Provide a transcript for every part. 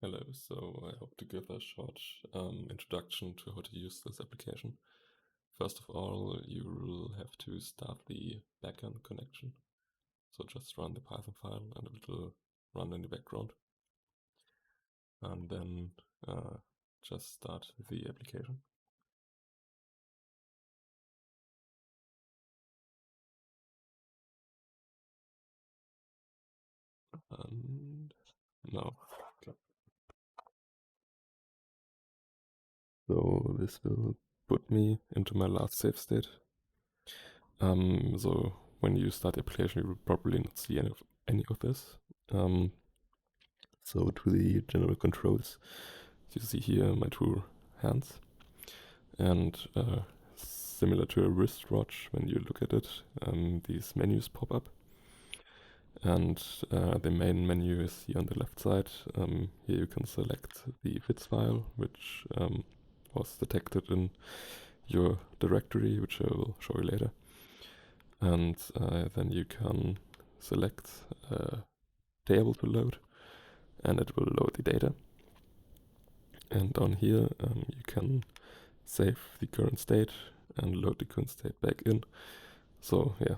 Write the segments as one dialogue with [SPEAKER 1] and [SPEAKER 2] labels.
[SPEAKER 1] Hello, so I hope to give a short introduction to how to use this application. First of all, you will have to start the backend connection. So just run the Python file and it will run in the background. And then just start the application. And now, okay. So this will put me into my last save state. So when you start the application, you will probably not see any of this. So to the general controls, you see here my two hands, and similar to a wristwatch, when you look at it, these menus pop up, and the main menu is here on the left side. Here you can select the fits file, which was detected in your directory, which I will show you later, and then you can select a table to load, and it will load the data. And down here you can save the current state and load the current state back in. So yeah,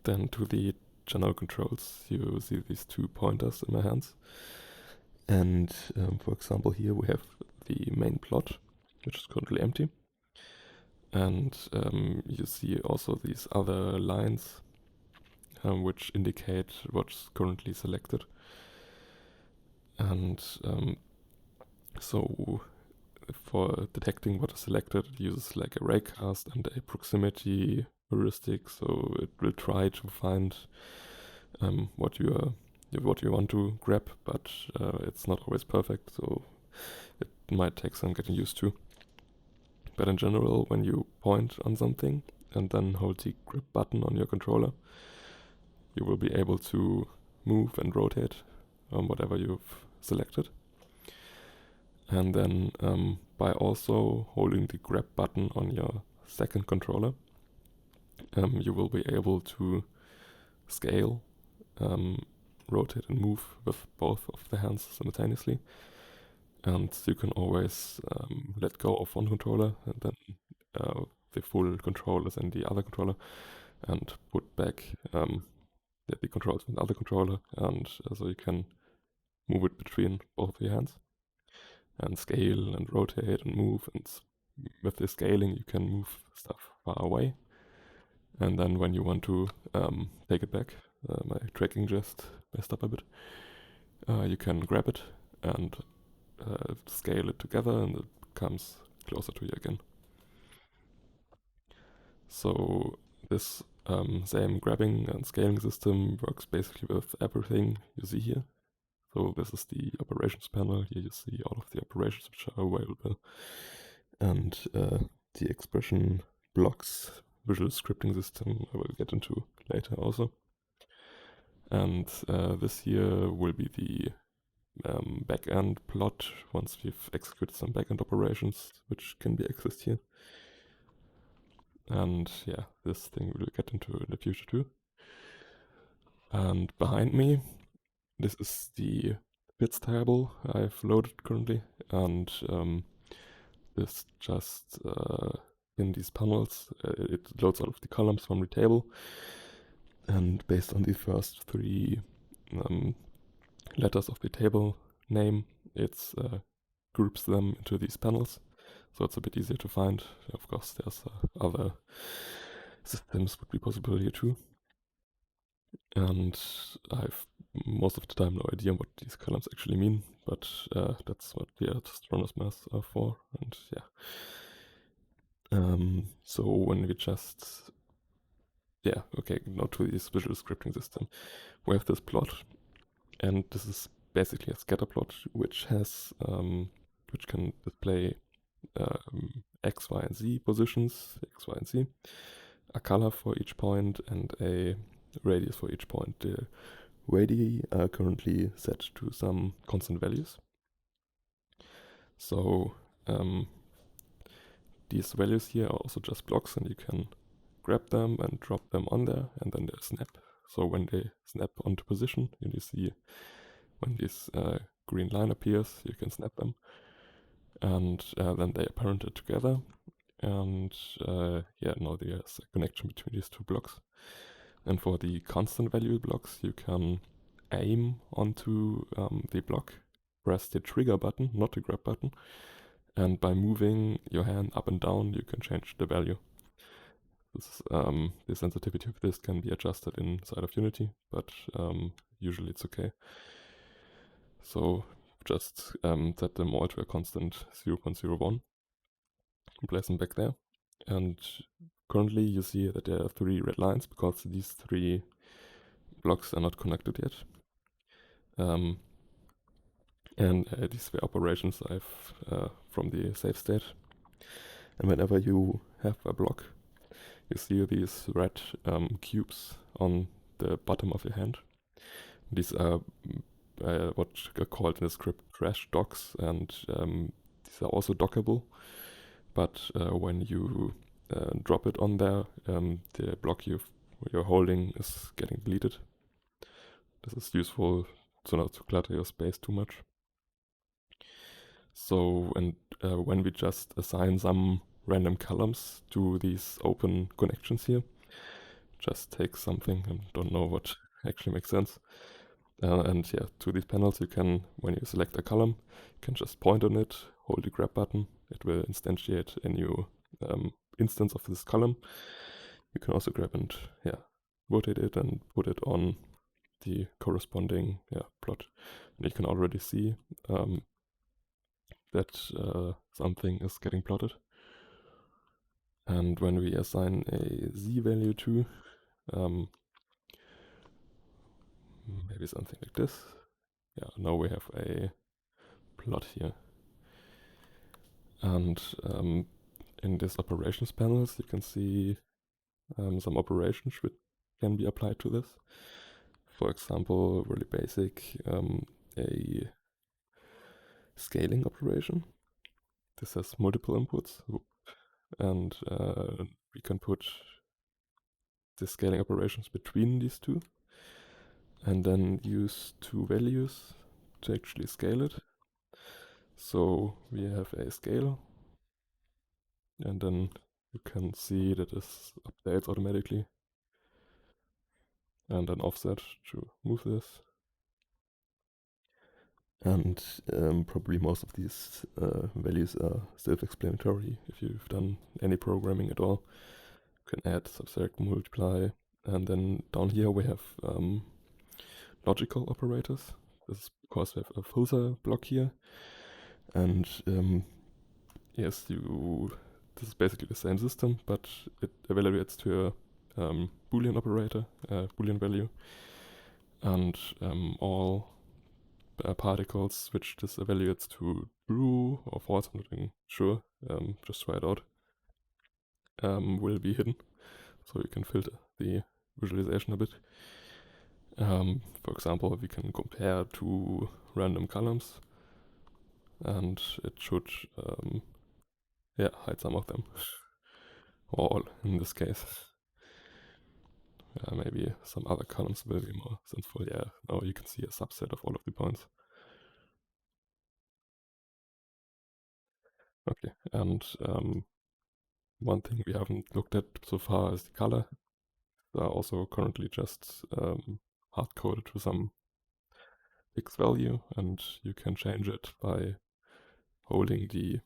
[SPEAKER 1] then to the general controls, you see these two pointers in my hands. And for example, here we have the main plot, which is currently empty. And you see also these other lines which indicate what's currently selected. And so for detecting what is selected, it uses like a raycast and a proximity heuristic, so it will try to find what you want to grab, but it's not always perfect, so it might take some getting used to. But in general, when you point on something and then hold the grab button on your controller, you will be able to move and rotate whatever you've selected. And then by also holding the grab button on your second controller, you will be able to scale, rotate and move with both of the hands simultaneously. And you can always let go of one controller and then the full control is in the other controller, and put back the controls in the other controller, and so you can move it between both of your hands and scale and rotate and move. And with the scaling, you can move stuff far away. And then when you want to take it back, my tracking just messed up a bit, you can grab it and scale it together, and it comes closer to you again. So this same grabbing and scaling system works basically with everything you see here. So this is the operations panel. Here you see all of the operations which are available, and the expression blocks visual scripting system I will get into later also. And this here will be the backend plot once we've executed some backend operations, which can be accessed here. And yeah, this thing we'll get into in the future too. And behind me, this is the bits table I've loaded currently, and this just in these panels, it loads all of the columns from the table, and based on the first three letters of the table name, it groups them into these panels, so it's a bit easier to find. Of course, there's other systems would be possible here too, and I've most of the time no idea what these columns actually mean, but that's what the astronomers maths are for. And yeah, so when we just now to this visual scripting system, we have this plot, and this is basically a scatter plot which has which can display x, y, and z positions, x, y, and z, a color for each point, and a radius for each point. The radii are currently set to some constant values. So these values here are also just blocks, and you can grab them and drop them on there, and then they snap. So when they snap onto position, you see when this green line appears, you can snap them, and then they are parented together. And yeah, now there's a connection between these two blocks. And for the constant value blocks, you can aim onto the block, press the trigger button, not the grab button, and by moving your hand up and down, you can change the value. The sensitivity of this can be adjusted inside of Unity, but usually it's okay. So just set them all to a constant 0.01 and place them back there. And currently you see that there are 3 red lines because these 3 blocks are not connected yet. And these were operations I've from the save state. And whenever you have a block, you see these red cubes on the bottom of your hand. These are what are called in the script crash docks, and these are also dockable. But when you drop it on there, the block you're holding is getting deleted. This is useful so not to clutter your space too much. So, and when we just assign some random columns to these open connections here, just take something and don't know what actually makes sense. And yeah, to these panels you can, when you select a column, you can just point on it, hold the grab button, it will instantiate a new instance of this column. You can also grab and rotate it and put it on the corresponding plot. And you can already see that something is getting plotted. And when we assign a z value to, maybe something like this. Yeah, now we have a plot here. And in this operations panels, you can see some operations which can be applied to this. For example, really basic, a scaling operation. This has multiple inputs, and we can put the scaling operations between these two, and then use 2 values to actually scale it. So we have a scale, and then you can see that this updates automatically, and an offset to move this. And probably most of these values are self-explanatory if you've done any programming at all. You can add, subtract, multiply, and then down here we have logical operators. This is because we have a filter block here, and yes, this is basically the same system, but it evaluates to a Boolean operator, Boolean value, and all particles which this evaluates to true or false, I'm not even sure, just try it out, will be hidden. So you can filter the visualization a bit. For example, we can compare 2 random columns, and it should hide some of them, or all in this case. Maybe some other columns will be more sensible. Yeah, now you can see a subset of all of the points. Okay, and one thing we haven't looked at so far is the color. They are also currently just hard-coded to some fixed value, and you can change it by holding the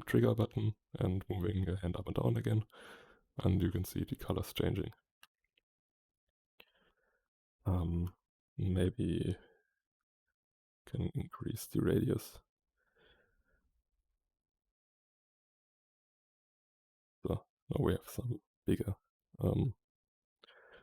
[SPEAKER 1] trigger button and moving your hand up and down again, and you can see the colors changing. Maybe can increase the radius. So now we have some bigger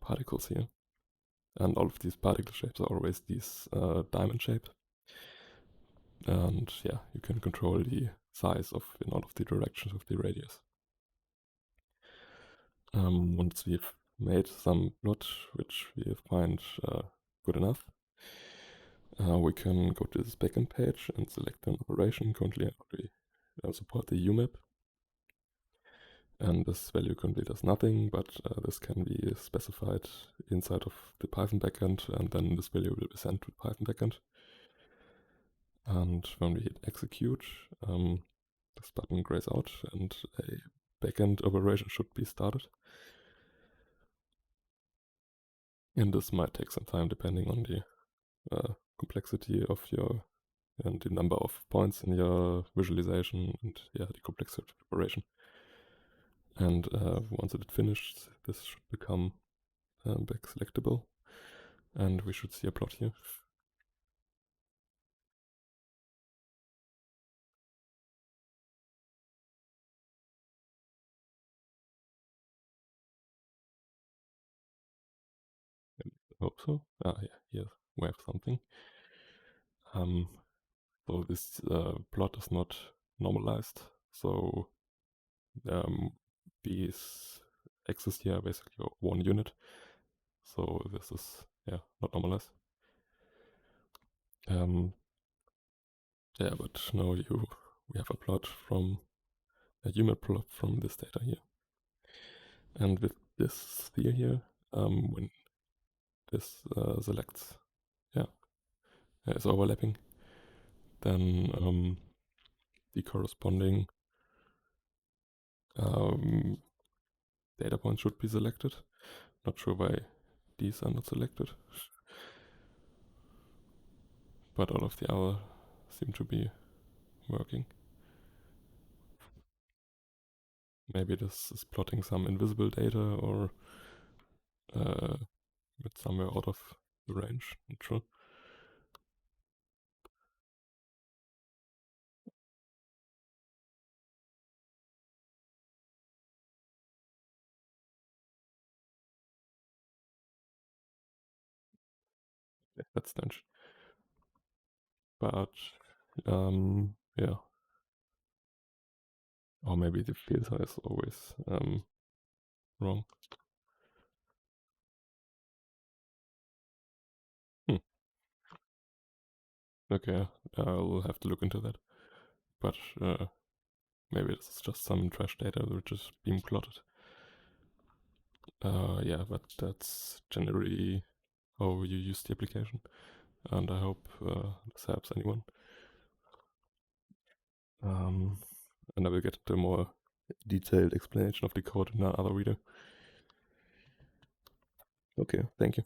[SPEAKER 1] particles here. And all of these particle shapes are always these diamond shape. And yeah, you can control the size in all of the directions of the radius. Once we've made some plot which we find good enough, we can go to this backend page and select an operation. Currently I support the UMAP. And this value currently does nothing, but this can be specified inside of the Python backend, and then this value will be sent to the Python backend. And when we hit execute, this button grays out and a backend operation should be started. And this might take some time depending on the complexity of your and the number of points in your visualization and the complexity of the operation. And once it finished, this should become back selectable, and we should see a plot here. I hope so. Ah, yeah, here we have something. So this plot is not normalized. So these axes here are basically 1 unit. So this is not normalized. Yeah, but now we have a plot from a unit plot from this data here. And with this sphere here, when this selects, is overlapping, then the corresponding data points should be selected. Not sure why these are not selected, but all of the other seem to be working. Maybe this is plotting some invisible data or it's somewhere out of the range, not sure. Yeah, that's strange. But yeah. Or maybe the filter is always wrong. Hmm. Okay, I'll have to look into that. But maybe this is just some trash data which is being plotted. Yeah, but that's generally how you use the application. And I hope this helps anyone. And I will get into a more detailed explanation of the code in another video. Okay, thank you.